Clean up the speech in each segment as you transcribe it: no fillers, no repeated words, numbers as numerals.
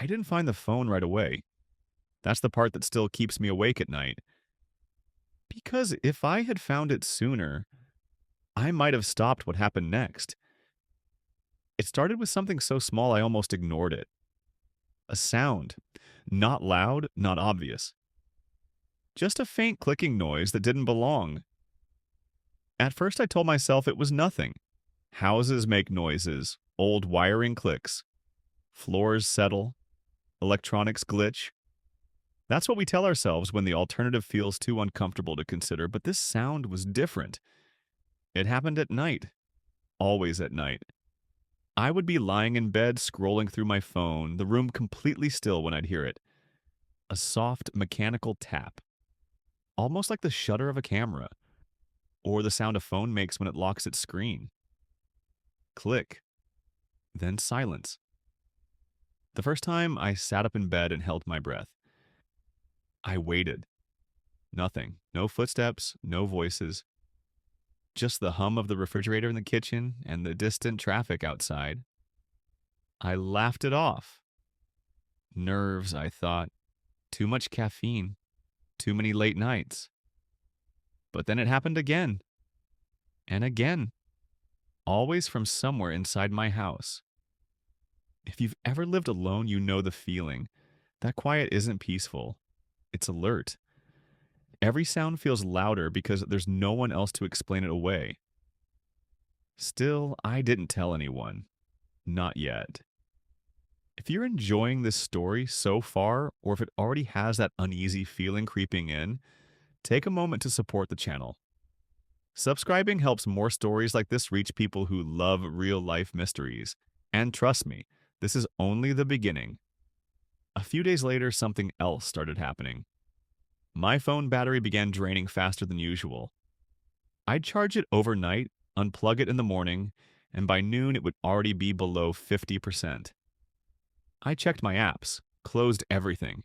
I didn't find the phone right away. That's the part that still keeps me awake at night. Because if I had found it sooner, I might have stopped what happened next. It started with something so small I almost ignored it. A sound. Not loud, not obvious. Just a faint clicking noise that didn't belong. At first, I told myself it was nothing. Houses make noises, old wiring clicks, floors settle, electronics glitch. That's what we tell ourselves when the alternative feels too uncomfortable to consider, but this sound was different. It happened at night, always at night. I would be lying in bed scrolling through my phone, the room completely still when I'd hear it. A soft mechanical tap, almost like the shutter of a camera, or the sound a phone makes when it locks its screen. Click, then silence. The first time I sat up in bed and held my breath. I waited. Nothing. No footsteps, no voices. Just the hum of the refrigerator in the kitchen and the distant traffic outside. I laughed it off. Nerves, I thought. Too much caffeine. Too many late nights. But then it happened again. And again. Always from somewhere inside my house. If you've ever lived alone, you know the feeling. That quiet isn't peaceful. It's alert. Every sound feels louder because there's no one else to explain it away. Still, I didn't tell anyone. Not yet. If you're enjoying this story so far, or if it already has that uneasy feeling creeping in, take a moment to support the channel. Subscribing helps more stories like this reach people who love real-life mysteries. And trust me, this is only the beginning. A few days later, something else started happening. My phone battery began draining faster than usual. I'd charge it overnight, unplug it in the morning, and by noon it would already be below 50%. I checked my apps, closed everything.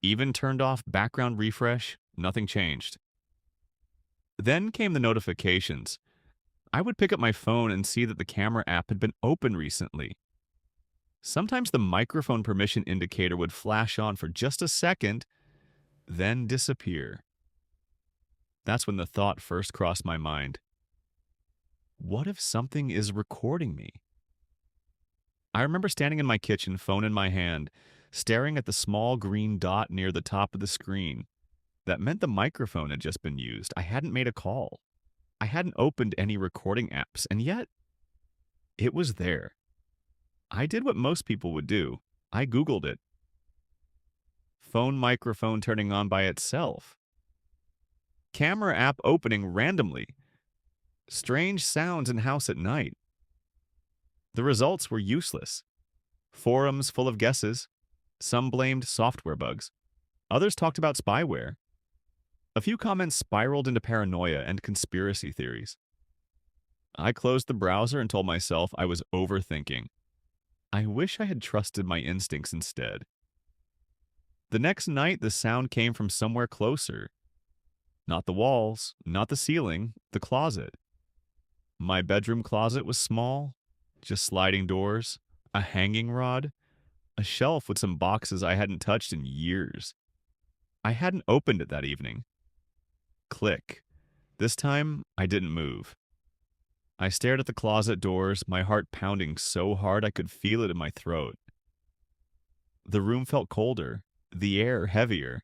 Even turned off background refresh, nothing changed. Then came the notifications. I would pick up my phone and see that the camera app had been open recently. Sometimes the microphone permission indicator would flash on for just a second, then disappear. That's when the thought first crossed my mind. What if something is recording me? I remember standing in my kitchen, phone in my hand, staring at the small green dot near the top of the screen. That meant the microphone had just been used. I hadn't made a call. I hadn't opened any recording apps, and yet it was there. I did what most people would do. I Googled it. Phone microphone turning on by itself. Camera app opening randomly. Strange sounds in house at night. The results were useless. Forums full of guesses. Some blamed software bugs. Others talked about spyware. A few comments spiraled into paranoia and conspiracy theories. I closed the browser and told myself I was overthinking. I wish I had trusted my instincts instead. The next night, the sound came from somewhere closer. Not the walls, not the ceiling, the closet. My bedroom closet was small, just sliding doors, a hanging rod, a shelf with some boxes I hadn't touched in years. I hadn't opened it that evening. Click. This time, I didn't move. I stared at the closet doors, my heart pounding so hard I could feel it in my throat. The room felt colder, the air heavier.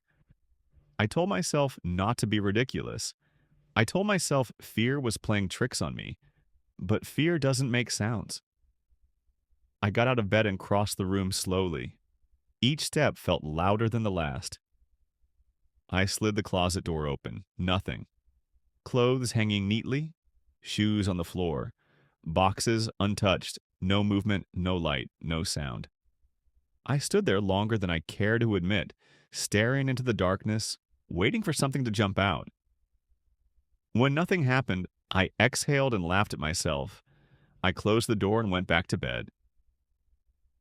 I told myself not to be ridiculous. I told myself fear was playing tricks on me, but fear doesn't make sounds. I got out of bed and crossed the room slowly. Each step felt louder than the last. I slid the closet door open. Nothing. Clothes hanging neatly, shoes on the floor, boxes untouched, no movement, no light, no sound. I stood there longer than I care to admit, staring into the darkness, waiting for something to jump out. When nothing happened, I exhaled and laughed at myself. I closed the door and went back to bed.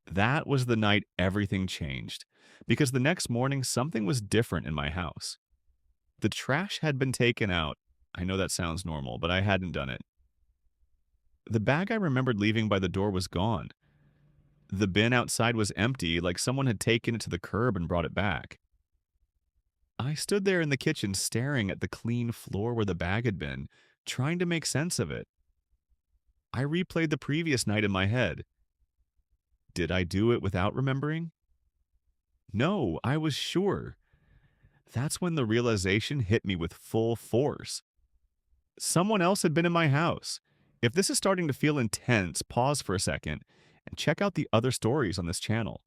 That was the night everything changed, because the next morning something was different in my house. The trash had been taken out. I know that sounds normal, but I hadn't done it. The bag I remembered leaving by the door was gone. The bin outside was empty, like someone had taken it to the curb and brought it back. I stood there in the kitchen staring at the clean floor where the bag had been, trying to make sense of it. I replayed the previous night in my head. Did I do it without remembering? No, I was sure. That's when the realization hit me with full force. Someone else had been in my house. If this is starting to feel intense, pause for a second and check out the other stories on this channel.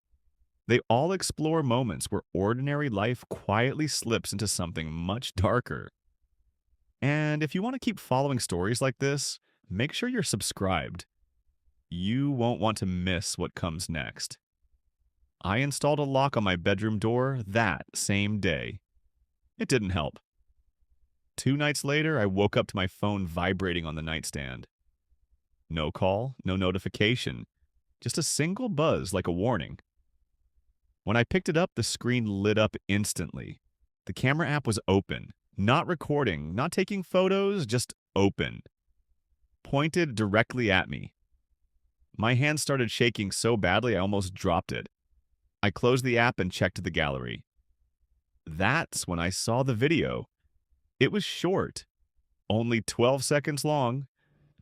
They all explore moments where ordinary life quietly slips into something much darker. And if you want to keep following stories like this, make sure you're subscribed. You won't want to miss what comes next. I installed a lock on my bedroom door that same day. It didn't help. 2 nights later, I woke up to my phone vibrating on the nightstand. No call, no notification, just a single buzz like a warning. When I picked it up, the screen lit up instantly. The camera app was open, not recording, not taking photos, just open. Pointed directly at me. My hand started shaking so badly I almost dropped it. I closed the app and checked the gallery. That's when I saw the video. It was short, only 12 seconds long,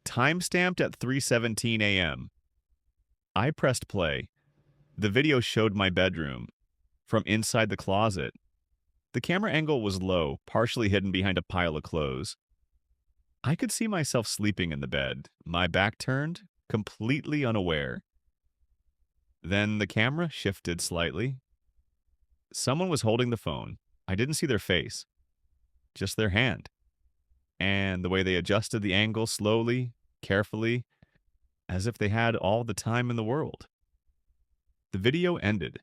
time-stamped at 3:17 a.m. I pressed play. The video showed my bedroom. From inside the closet. The camera angle was low, partially hidden behind a pile of clothes. I could see myself sleeping in the bed, my back turned, completely unaware. Then the camera shifted slightly. Someone was holding the phone. I didn't see their face, just their hand. And the way they adjusted the angle slowly, carefully, as if they had all the time in the world. The video ended.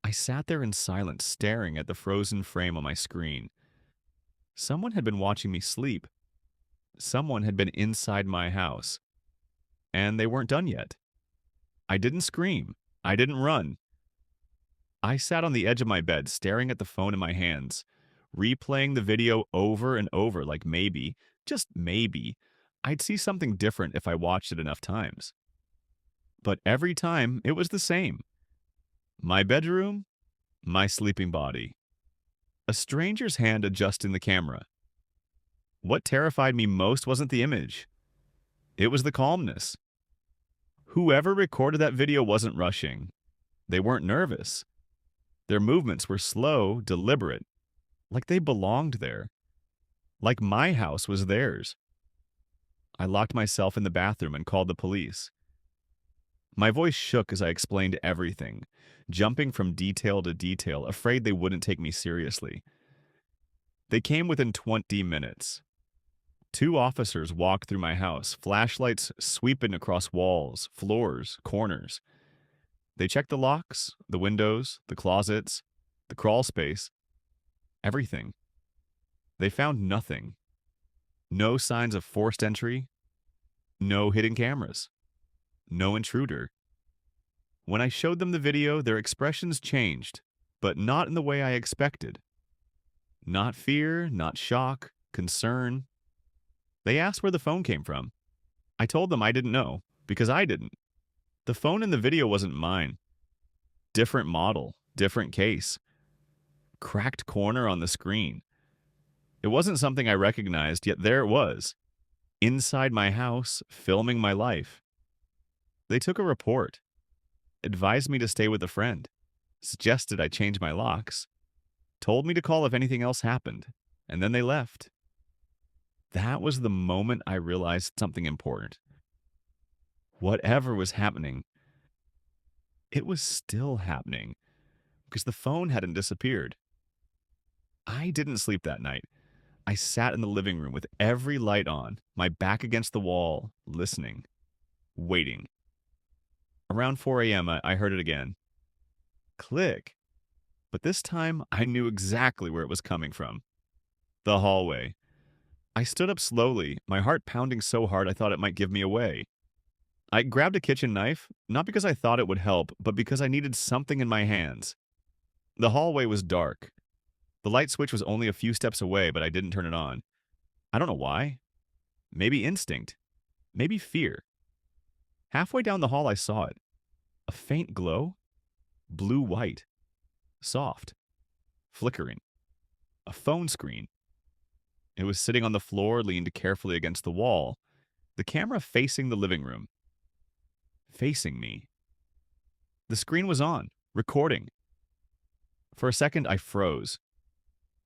I sat there in silence, staring at the frozen frame on my screen. Someone had been watching me sleep. Someone had been inside my house. And they weren't done yet. I didn't scream. I didn't run. I sat on the edge of my bed, staring at the phone in my hands, replaying the video over and over like maybe, just maybe, I'd see something different if I watched it enough times. But every time, it was the same. My bedroom, my sleeping body. A stranger's hand adjusting the camera. What terrified me most wasn't the image. It was the calmness. Whoever recorded that video wasn't rushing. They weren't nervous. Their movements were slow, deliberate, like they belonged there. Like my house was theirs. I locked myself in the bathroom and called the police. My voice shook as I explained everything, jumping from detail to detail, afraid they wouldn't take me seriously. They came within 20 minutes. 2 officers walked through my house, flashlights sweeping across walls, floors, corners. They checked the locks, the windows, the closets, the crawl space, everything. They found nothing. No signs of forced entry, no hidden cameras, no intruder. When I showed them the video, their expressions changed, but not in the way I expected. Not fear, not shock, concern. They asked where the phone came from. I told them I didn't know, because I didn't. The phone in the video wasn't mine. Different model, different case. Cracked corner on the screen. It wasn't something I recognized, yet there it was. Inside my house, filming my life. They took a report. Advised me to stay with a friend. Suggested I change my locks. Told me to call if anything else happened. And then they left. That was the moment I realized something important. Whatever was happening, it was still happening, because the phone hadn't disappeared. I didn't sleep that night. I sat in the living room with every light on, my back against the wall, listening, waiting. Around 4 a.m., I heard it again. Click. But this time, I knew exactly where it was coming from. The hallway. I stood up slowly, my heart pounding so hard I thought it might give me away. I grabbed a kitchen knife, not because I thought it would help, but because I needed something in my hands. The hallway was dark. The light switch was only a few steps away, but I didn't turn it on. I don't know why. Maybe instinct. Maybe fear. Halfway down the hall, I saw it. A faint glow, blue-white, soft, flickering. A phone screen. It was sitting on the floor, leaned carefully against the wall, the camera facing the living room. Facing me. The screen was on, recording. For a second, I froze.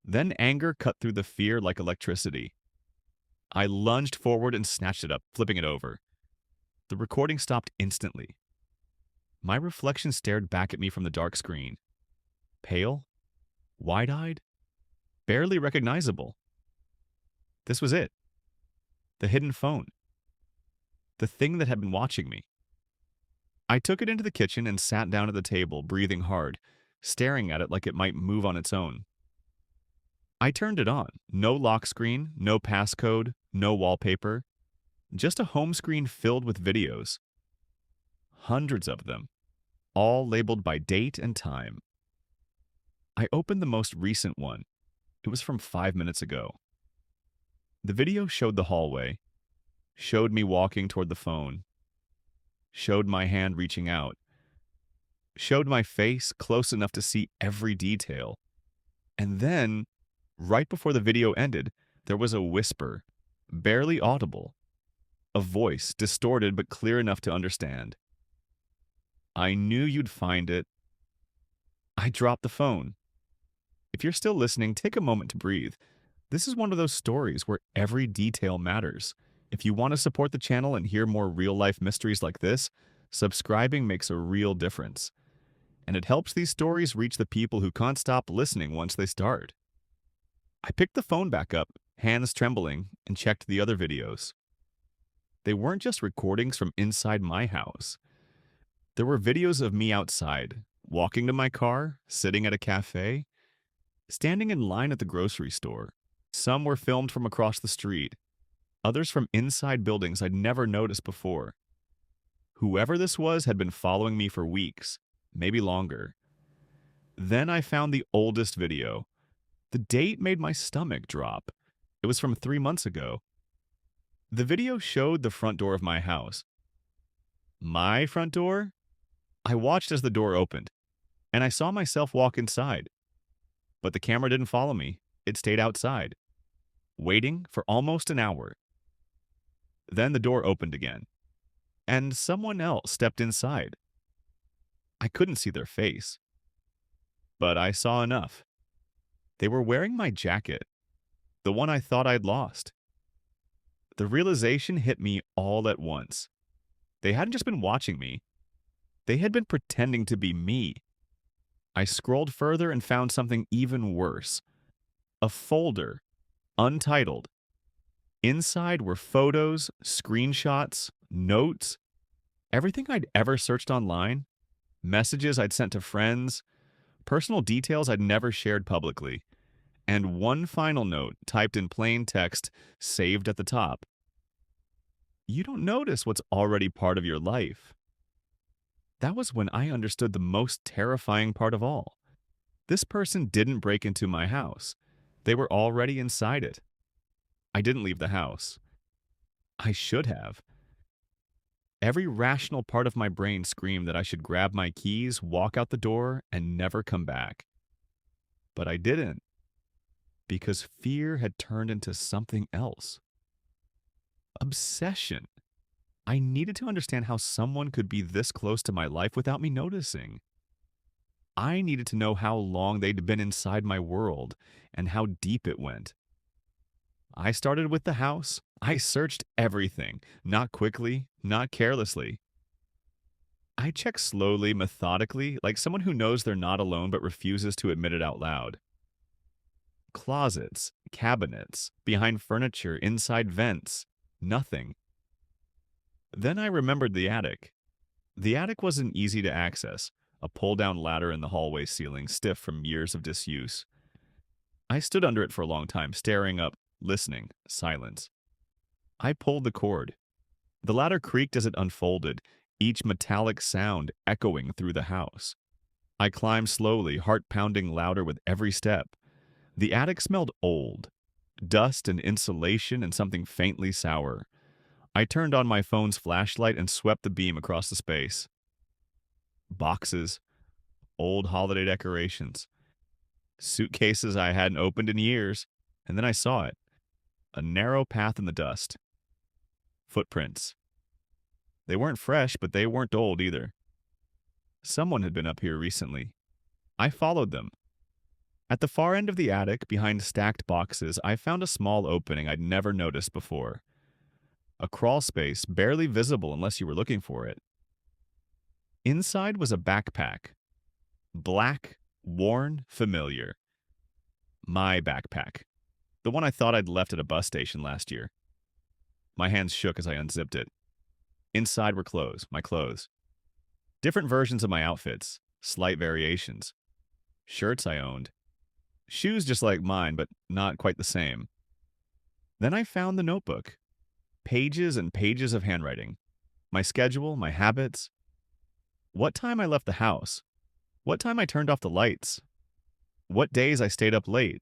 Then anger cut through the fear like electricity. I lunged forward and snatched it up, flipping it over. The recording stopped instantly. My reflection stared back at me from the dark screen. Pale, wide-eyed, barely recognizable. This was it. The hidden phone. The thing that had been watching me. I took it into the kitchen and sat down at the table, breathing hard, staring at it like it might move on its own. I turned it on. No lock screen, no passcode, no wallpaper. Just a home screen filled with videos. Hundreds of them, all labeled by date and time. I opened the most recent one. It was from 5 minutes ago. The video showed the hallway, showed me walking toward the phone, showed my hand reaching out, showed my face close enough to see every detail. And then, right before the video ended, there was a whisper, barely audible, a voice distorted but clear enough to understand. I knew you'd find it. I dropped the phone. If you're still listening, take a moment to breathe. This is one of those stories where every detail matters. If you want to support the channel and hear more real-life mysteries like this, subscribing makes a real difference. And it helps these stories reach the people who can't stop listening once they start. I picked the phone back up, hands trembling, and checked the other videos. They weren't just recordings from inside my house. There were videos of me outside, walking to my car, sitting at a cafe, standing in line at the grocery store. Some were filmed from across the street, others from inside buildings I'd never noticed before. Whoever this was had been following me for weeks, maybe longer. Then I found the oldest video. The date made my stomach drop. It was from 3 months ago. The video showed the front door of my house. My front door? I watched as the door opened, and I saw myself walk inside. But the camera didn't follow me. It stayed outside, waiting for almost an hour. Then the door opened again, and someone else stepped inside. I couldn't see their face, but I saw enough. They were wearing my jacket, the one I thought I'd lost. The realization hit me all at once. They hadn't just been watching me. They had been pretending to be me. I scrolled further and found something even worse. A folder, untitled. Inside were photos, screenshots, notes, everything I'd ever searched online, messages I'd sent to friends, personal details I'd never shared publicly, and one final note typed in plain text, saved at the top. You don't notice what's already part of your life. That was when I understood the most terrifying part of all. This person didn't break into my house. They were already inside it. I didn't leave the house. I should have. Every rational part of my brain screamed that I should grab my keys, walk out the door, and never come back. But I didn't, because fear had turned into something else. Obsession. I needed to understand how someone could be this close to my life without me noticing. I needed to know how long they'd been inside my world and how deep it went. I started with the house. I searched everything, not quickly, not carelessly. I checked slowly, methodically, like someone who knows they're not alone but refuses to admit it out loud. Closets, cabinets, behind furniture, inside vents, nothing. Then I remembered the attic. The attic wasn't easy to access, a pull-down ladder in the hallway ceiling, stiff from years of disuse. I stood under it for a long time, staring up, listening, silence. I pulled the cord. The ladder creaked as it unfolded, each metallic sound echoing through the house. I climbed slowly, heart pounding louder with every step. The attic smelled old, dust and insulation and something faintly sour. I turned on my phone's flashlight and swept the beam across the space. boxes, old holiday decorations, suitcases I hadn't opened in years. And then I saw it, a narrow path in the dust. Footprints. They weren't fresh, but they weren't old either. Someone had been up here recently. I followed them. At the far end of the attic, behind stacked boxes, I found a small opening I'd never noticed before. A crawl space, barely visible unless you were looking for it. Inside was a backpack. Black, worn, familiar. My backpack. The one I thought I'd left at a bus station last year. My hands shook as I unzipped it. Inside were clothes, my clothes. Different versions of my outfits, slight variations. Shirts I owned. Shoes just like mine, but not quite the same. Then I found the notebook. Pages and pages of handwriting. My schedule, my habits. What time I left the house. What time I turned off the lights. What days I stayed up late.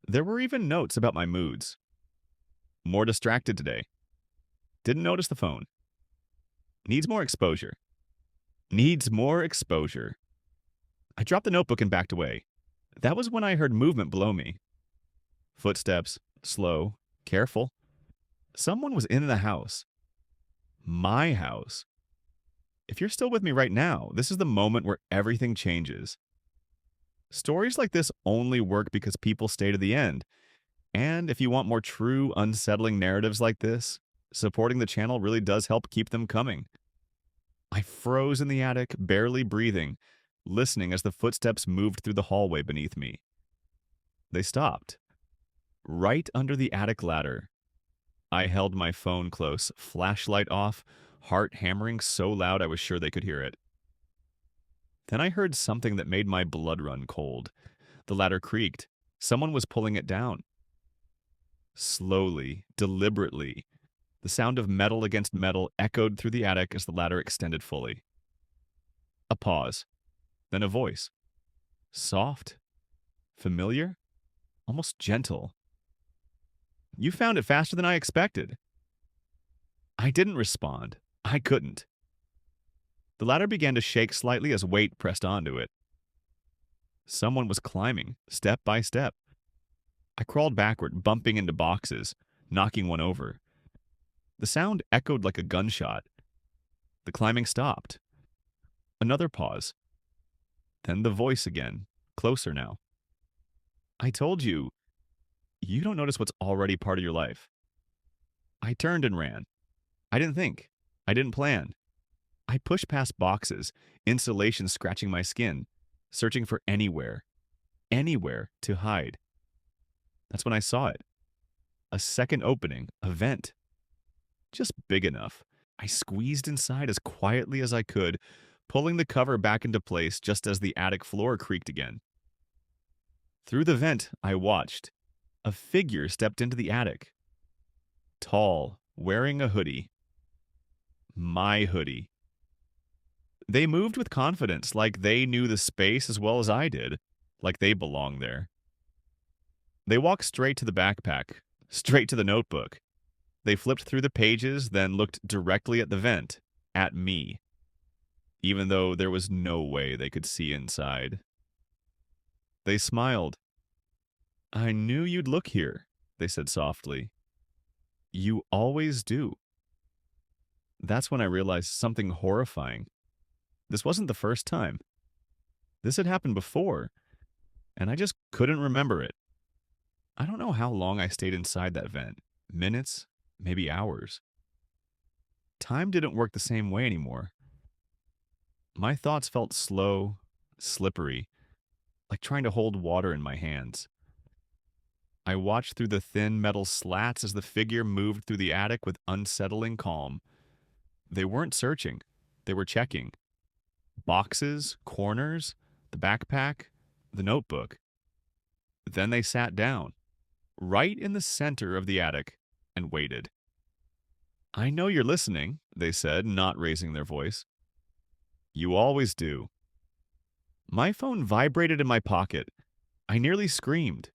There were even notes about my moods. More distracted today. Didn't notice the phone. Needs more exposure. Needs more exposure. I dropped the notebook and backed away. That was when I heard movement below me. Footsteps, slow, careful. Someone was in the house. My house. If you're still with me right now, this is the moment where everything changes. Stories like this only work because people stay to the end. And if you want more true, unsettling narratives like this, supporting the channel really does help keep them coming. I froze in the attic, barely breathing, listening as the footsteps moved through the hallway beneath me. They stopped. Right under the attic ladder. I held my phone close, flashlight off, heart hammering so loud I was sure they could hear it. Then I heard something that made my blood run cold. The ladder creaked. Someone was pulling it down. Slowly, deliberately, the sound of metal against metal echoed through the attic as the ladder extended fully. A pause. Then a voice. Soft. Familiar. Almost gentle. You found it faster than I expected. I didn't respond. I couldn't. The ladder began to shake slightly as weight pressed onto it. Someone was climbing, step by step. I crawled backward, bumping into boxes, knocking one over. The sound echoed like a gunshot. The climbing stopped. Another pause. Then the voice again, closer now. I told you, you don't notice what's already part of your life. I turned and ran. I didn't think. I didn't plan. I pushed past boxes, insulation scratching my skin, searching for anywhere to hide. That's when I saw it. A second opening, a vent. Just big enough. I squeezed inside as quietly as I could, pulling the cover back into place just as the attic floor creaked again. Through the vent, I watched. A figure stepped into the attic. Tall, wearing a hoodie. My hoodie. They moved with confidence, like they knew the space as well as I did, like they belonged there. They walked straight to the backpack, straight to the notebook. They flipped through the pages, then looked directly at the vent, at me, even though there was no way they could see inside. They smiled. I knew you'd look here, they said softly. You always do. That's when I realized something horrifying. This wasn't the first time. This had happened before, and I just couldn't remember it. I don't know how long I stayed inside that vent. Minutes, maybe hours. Time didn't work the same way anymore. My thoughts felt slow, slippery, like trying to hold water in my hands. I watched through the thin metal slats as the figure moved through the attic with unsettling calm. They weren't searching. They were checking. Boxes, corners, the backpack, the notebook. Then they sat down, right in the center of the attic, and waited. I know you're listening, they said, not raising their voice. You always do. My phone vibrated in my pocket. I nearly screamed.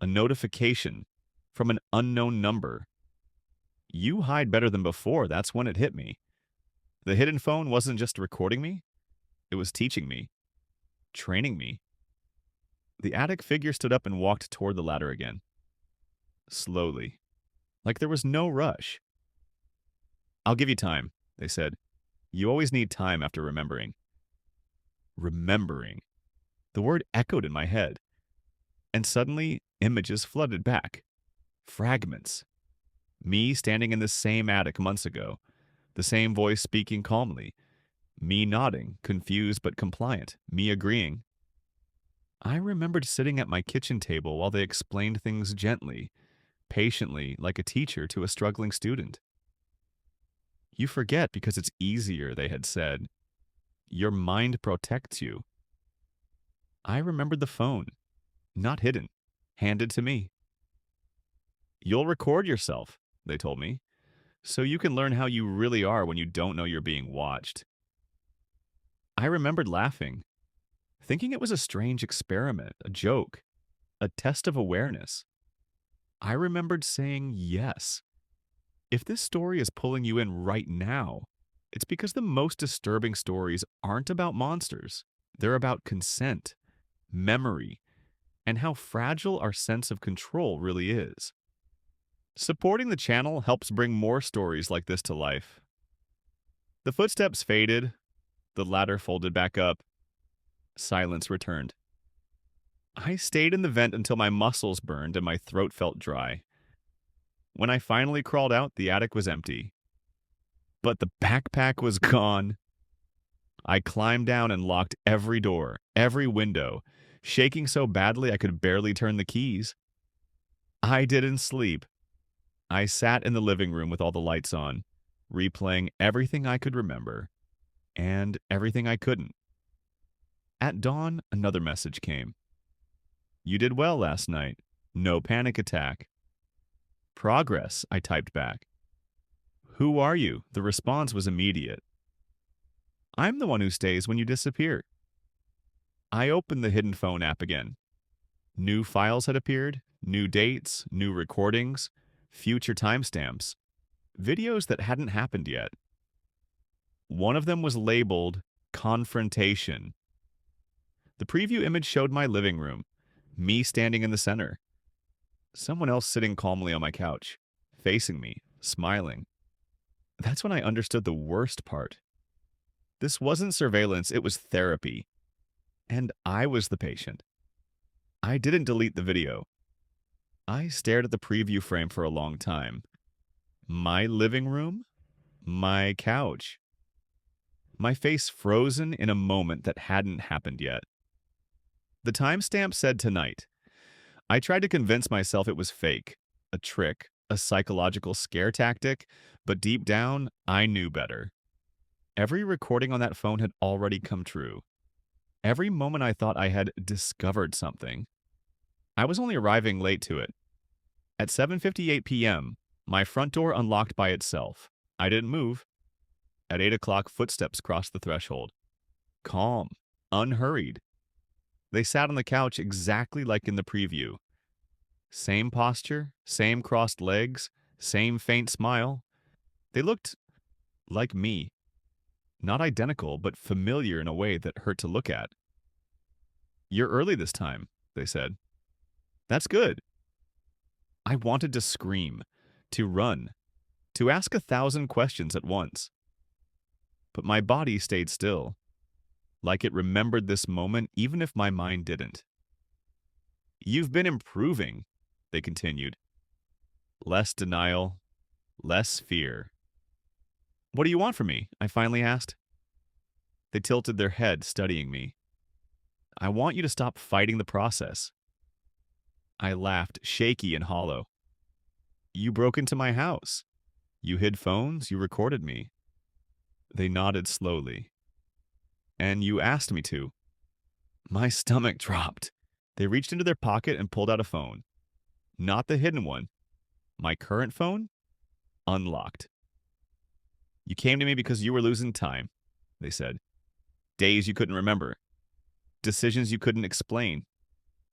A notification from an unknown number. You hide better than before, that's when it hit me. The hidden phone wasn't just recording me. It was teaching me, training me. The attic figure stood up and walked toward the ladder again. Slowly. Like there was no rush. I'll give you time, they said. You always need time after remembering. Remembering. The word echoed in my head. And suddenly, images flooded back. Fragments. Me standing in the same attic months ago. The same voice speaking calmly. Me nodding, confused but compliant. Me agreeing. I remembered sitting at my kitchen table while they explained things gently, patiently, like a teacher to a struggling student. You forget because it's easier, they had said. Your mind protects you. I remembered the phone, not hidden, handed to me. You'll record yourself, they told me, so you can learn how you really are when you don't know you're being watched. I remembered laughing, thinking it was a strange experiment, a joke, a test of awareness. I remembered saying yes. If this story is pulling you in right now, it's because the most disturbing stories aren't about monsters. They're about consent, memory, and how fragile our sense of control really is. Supporting the channel helps bring more stories like this to life. The footsteps faded, the ladder folded back up. Silence returned. I stayed in the vent until my muscles burned and my throat felt dry. When I finally crawled out, the attic was empty. But the backpack was gone. I climbed down and locked every door, every window, shaking so badly I could barely turn the keys. I didn't sleep. I sat in the living room with all the lights on, replaying everything I could remember and everything I couldn't. At dawn, another message came. You did well last night. No panic attack. Progress, I typed back. Who are you? The response was immediate. I'm the one who stays when you disappear. I opened the hidden phone app again. New files had appeared, new dates, new recordings, future timestamps, videos that hadn't happened yet. One of them was labeled Confrontation. The preview image showed my living room, me standing in the center. Someone else sitting calmly on my couch, facing me, smiling. That's when I understood the worst part. This wasn't surveillance, it was therapy. And I was the patient. I didn't delete the video. I stared at the preview frame for a long time. My living room? My couch. My face frozen in a moment that hadn't happened yet. The timestamp said tonight. I tried to convince myself it was fake, a trick, a psychological scare tactic, but deep down, I knew better. Every recording on that phone had already come true. Every moment I thought I had discovered something. I was only arriving late to it. At 7:58 p.m., my front door unlocked by itself. I didn't move. At 8 o'clock, footsteps crossed the threshold. Calm, unhurried. They sat on the couch exactly like in the preview. Same posture, same crossed legs, same faint smile. They looked like me. Not identical, but familiar in a way that hurt to look at. You're early this time, they said. That's good. I wanted to scream, to run, to ask 1,000 questions at once. But my body stayed still, like it remembered this moment even if my mind didn't. You've been improving, they continued. Less denial, less fear. What do you want from me? I finally asked. They tilted their head, studying me. I want you to stop fighting the process. I laughed, shaky and hollow. You broke into my house. You hid phones, you recorded me. They nodded slowly. And you asked me to. My stomach dropped. They reached into their pocket and pulled out a phone. Not the hidden one. My current phone? Unlocked. You came to me because you were losing time, they said. Days you couldn't remember. Decisions you couldn't explain.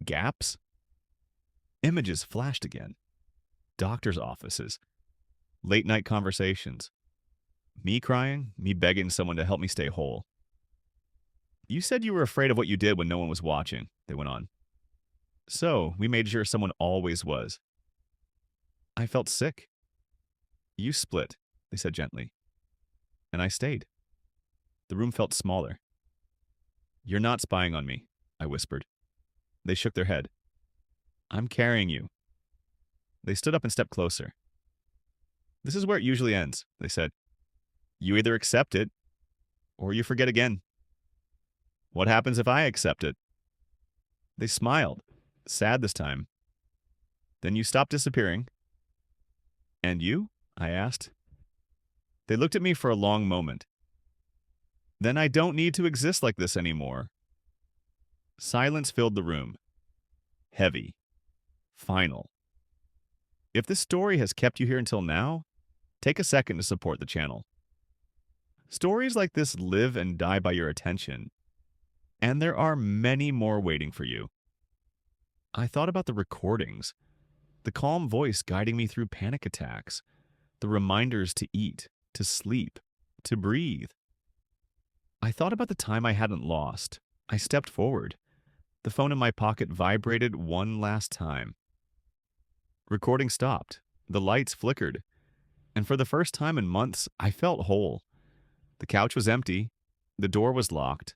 Gaps? Images flashed again. Doctors' offices. Late-night conversations. Me crying, me begging someone to help me stay whole. You said you were afraid of what you did when no one was watching, they went on. So, we made sure someone always was. I felt sick. You split, they said gently, and I stayed. The room felt smaller. You're not spying on me, I whispered. They shook their head. I'm carrying you. They stood up and stepped closer. This is where it usually ends, they said. You either accept it, or you forget again. What happens if I accept it? They smiled, sad this time. Then you stopped disappearing. And you? I asked. They looked at me for a long moment. Then I don't need to exist like this anymore. Silence filled the room. Heavy. Final. If this story has kept you here until now, take a second to support the channel. Stories like this live and die by your attention, and there are many more waiting for you. I thought about the recordings, the calm voice guiding me through panic attacks, the reminders to eat, to sleep, to breathe. I thought about the time I hadn't lost. I stepped forward. The phone in my pocket vibrated one last time. Recording stopped. The lights flickered. And for the first time in months, I felt whole. The couch was empty. The door was locked.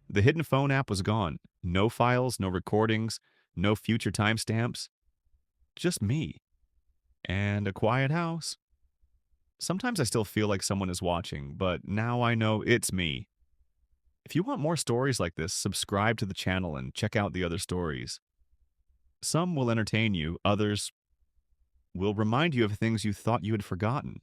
The hidden phone app was gone. No files, no recordings, no future timestamps. Just me. And a quiet house. Sometimes I still feel like someone is watching, but now I know it's me. If you want more stories like this, subscribe to the channel and check out the other stories. Some will entertain you, others will remind you of things you thought you had forgotten.